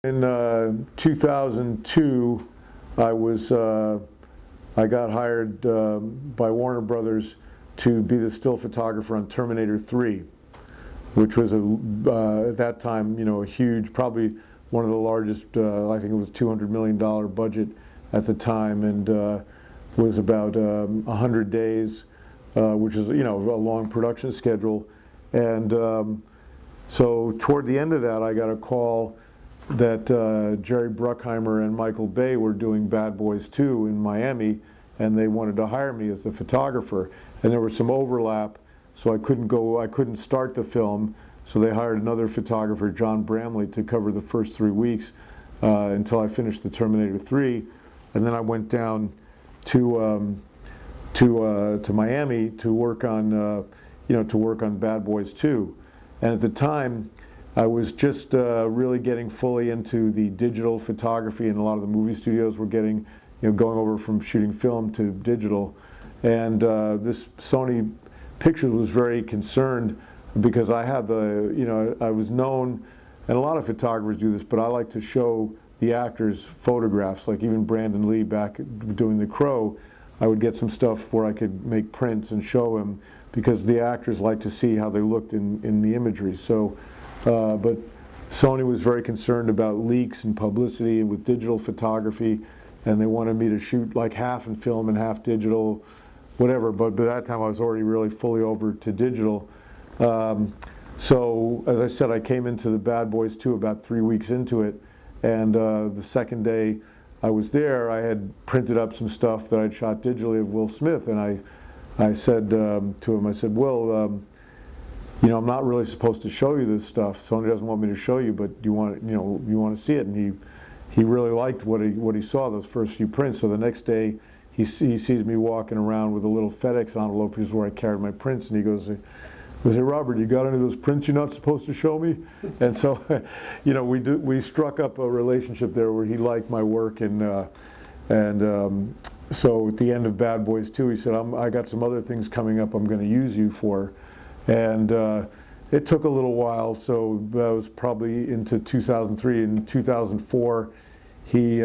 In 2002, I got hired by Warner Brothers to be the still photographer on Terminator 3, which was at that time, a huge, probably one of the largest. I think it was $200 million budget at the time, and was about 100 days, which is a long production schedule. And so toward the end of that, I got a call that Jerry Bruckheimer and Michael Bay were doing Bad Boys 2 in Miami, and they wanted to hire me as the photographer. And there was some overlap, so I couldn't start the film, so they hired another photographer, John Bramley, to cover the first 3 weeks until I finished the Terminator 3. And then I went down to Miami to work on Bad Boys 2. And at the time, I was just really getting fully into the digital photography, and a lot of the movie studios were getting, going over from shooting film to digital. And this Sony Pictures was very concerned because I had I was known, and a lot of photographers do this, but I like to show the actors photographs, like even Brandon Lee back doing The Crow. I would get some stuff where I could make prints and show him, because the actors like to see how they looked in the imagery. So. But Sony was very concerned about leaks and publicity with digital photography, and they wanted me to shoot like half in film and half digital, whatever. But by that time I was already really fully over to digital. So as I said, I came into the Bad Boys 2 about 3 weeks into it, and the second day I was there, I had printed up some stuff that I'd shot digitally of Will Smith, and I said to him, I said, Will, I'm not really supposed to show you this stuff. Sony doesn't want me to show you, but you want to see it. And he really liked what he saw, those first few prints. So the next day, he sees me walking around with a little FedEx envelope, which is where I carried my prints, and he goes, "Hey, Robert, you got any of those prints you're not supposed to show me?" And so, we struck up a relationship there where he liked my work, and so at the end of Bad Boys 2, he said, I got some other things coming up I'm going to use you for. And it took a little while, so that was probably into 2003. In 2004, he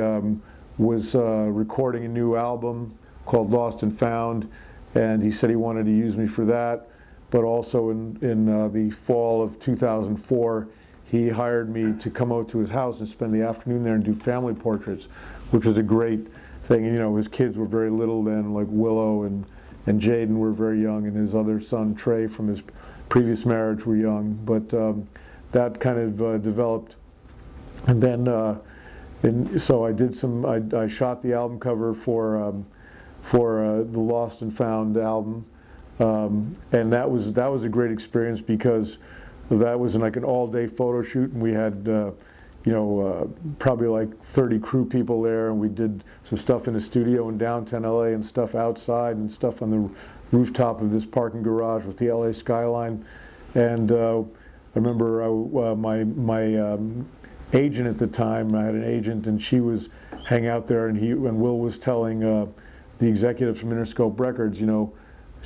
was recording a new album called Lost and Found, and he said he wanted to use me for that. But also in the fall of 2004, he hired me to come out to his house and spend the afternoon there and do family portraits, which was a great thing. His kids were very little then, like Willow and Jaden were very young, and his other son, Trey, from his previous marriage, were young. But that kind of developed. And then, so I did I shot the album cover for the Lost and Found album. And that was a great experience, because that was like an all-day photo shoot, and we had probably like 30 crew people there, and we did some stuff in the studio in downtown LA and stuff outside and stuff on the rooftop of this parking garage with the LA skyline. And I remember my agent at the time, I had an agent, and she was hanging out there, and Will was telling the executive from Interscope Records,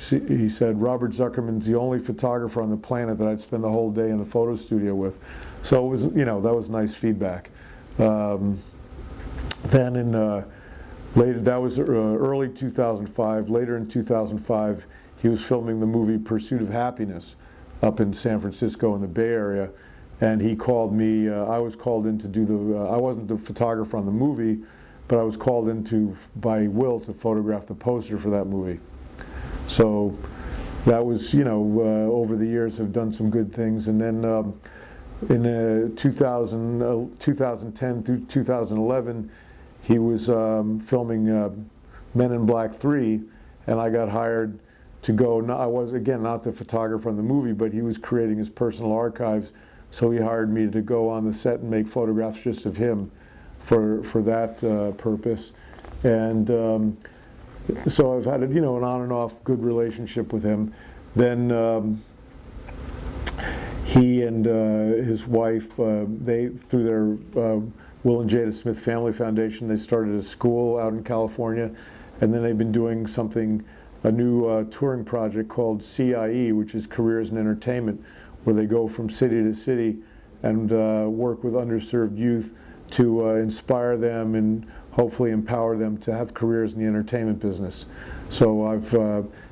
he said, Robert Zuckerman's the only photographer on the planet that I'd spend the whole day in the photo studio with. So it was, that was nice feedback. Then that was early 2005. Later in 2005, he was filming the movie Pursuit of Happiness up in San Francisco in the Bay Area, and he called me. I was called in to do I wasn't the photographer on the movie, but I was called in by Will to photograph the poster for that movie. So that was, over the years have done some good things. And then in 2010 through 2011, he was filming Men in Black 3, and I got hired to go. I was, again, not the photographer on the movie, but he was creating his personal archives, so he hired me to go on the set and make photographs just of him for that purpose. And so I've had an on and off good relationship with him. Then he and his wife, they, through their Will and Jada Smith Family Foundation, they started a school out in California, and then they've been doing a new touring project called CIE, which is Careers in Entertainment, where they go from city to city and work with underserved youth to inspire them and hopefully empower them to have careers in the entertainment business. So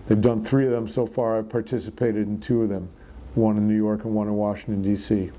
they've done 3 of them so far. I've participated in 2 of them, one in New York and one in Washington, D.C.